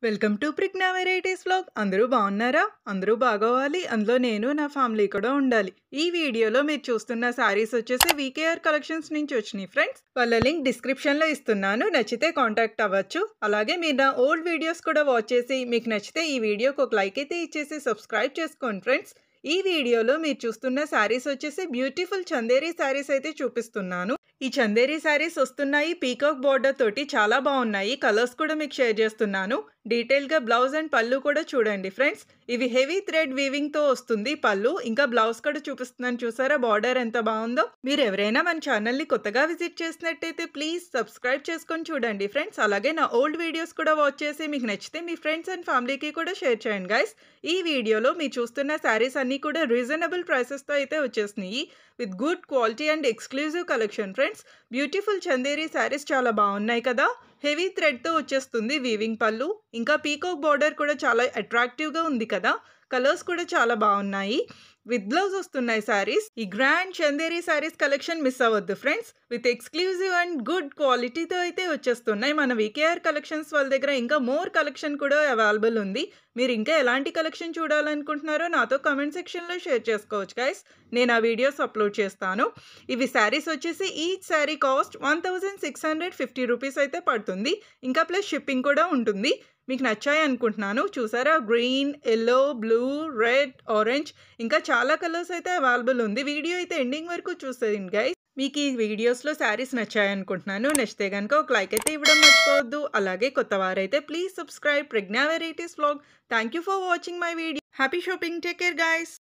Welcome to Prijna varieties vlog. అందరూ బాగున్నారా? అందరూ బాగోవాలి, అందులో నేను నా ఫ్యామిలీ కూడా ఉండాలి. ఈ వీడియోలో మీరు చూస్తున్న శారీస్ వచ్చేసి వీకేఆర్ కలెక్షన్స్ నుంచి వచ్చినాయి ఫ్రెండ్స్. వాళ్ళ లింక్ డిస్క్రిప్షన్లో ఇస్తున్నాను, నచ్చితే కాంటాక్ట్ అవ్వచ్చు. అలాగే మీరు నా ఓల్డ్ వీడియోస్ కూడా వాచ్ చేసి మీకు నచ్చితే ఈ వీడియోకి ఒక లైక్ అయితే ఇచ్చేసి సబ్స్క్రైబ్ చేసుకోండి ఫ్రెండ్స్. ఈ వీడియోలో మీరు చూస్తున్న శారీస్ వచ్చేసి బ్యూటిఫుల్ చందేరి శారీస్ అయితే చూపిస్తున్నాను. ఈ చందేరి శారీస్ వస్తున్నాయి పీకాక్ బోర్డర్ తోటి, చాలా బాగున్నాయి. కలర్స్ కూడా మీకు షేర్ చేస్తున్నాను. డీటెయిల్గా బ్లౌజ్ అండ్ పళ్ళు కూడా చూడండి ఫ్రెండ్స్. ఇవి హెవీ థ్రెడ్ వీవింగ్తో వస్తుంది పళ్ళు, ఇంకా బ్లౌజ్ కూడా చూపిస్తున్నాను. చూసారా బార్డర్ ఎంత బాగుందో? మీరు ఎవరైనా మన ఛానల్ని కొత్తగా విజిట్ చేసినట్టయితే ప్లీజ్ సబ్స్క్రైబ్ చేసుకొని చూడండి ఫ్రెండ్స్. అలాగే నా ఓల్డ్ వీడియోస్ కూడా వాచ్ చేసి మీకు నచ్చితే మీ ఫ్రెండ్స్ అండ్ ఫ్యామిలీకి కూడా షేర్ చేయండి గైస్. ఈ వీడియోలో మీరు చూస్తున్న శారీస్ అన్నీ కూడా రీజనబుల్ ప్రైసెస్తో అయితే వచ్చేసినాయి, with good quality and exclusive collection friends. Beautiful Chanderi saris చాలా బాగున్నాయి కదా. హెవీ థ్రెడ్తో వచ్చేస్తుంది వీవింగ్ పళ్ళు, ఇంకా పీకాక్ బార్డర్ కూడా చాలా అట్రాక్టివ్గా ఉంది కదా. కలర్స్ కూడా చాలా బాగున్నాయి. విత్ బ్లౌజ్ వస్తున్నాయి శారీస్. ఈ grand Chanderi saris collection miss అవ్వద్దు friends. With exclusive and good క్వాలిటీతో అయితే వచ్చేస్తున్నాయి. మన వీకేఆర్ కలెక్షన్స్ వాళ్ళ దగ్గర ఇంకా మోర్ కలెక్షన్ కూడా అవైలబుల్ ఉంది. మీరు ఇంకా ఎలాంటి కలెక్షన్ చూడాలనుకుంటున్నారో నాతో కమెంట్ సెక్షన్లో షేర్ చేసుకోవచ్చు గైస్. నేను ఆ వీడియోస్ అప్లోడ్ చేస్తాను. ఇవి శారీస్ వచ్చేసి ఈచ్ శారీ కాస్ట్ 1650 రూపీస్ అయితే పడుతుంది. ఇంకా ప్లస్ షిప్పింగ్ కూడా ఉంటుంది. మీకు నచ్చాయి అనుకుంటున్నాను. చూసారా, green, yellow, blue, red, orange, ఇంకా చాలా కలర్స్ అయితే అవైలబుల్ ఉంది. వీడియో అయితే ఎండింగ్ వరకు చూసేయండి గైస్. మీకు ఈ వీడియోస్లో శారీస్ నచ్చాయి అనుకుంటున్నాను. నచ్చితే కనుక ఒక లైక్ అయితే ఇవ్వడం మర్చిపోవద్దు. అలాగే కొత్త వారైతే please subscribe Prijna varieties vlog. Thank you for watching my video. Happy shopping. Take care guys.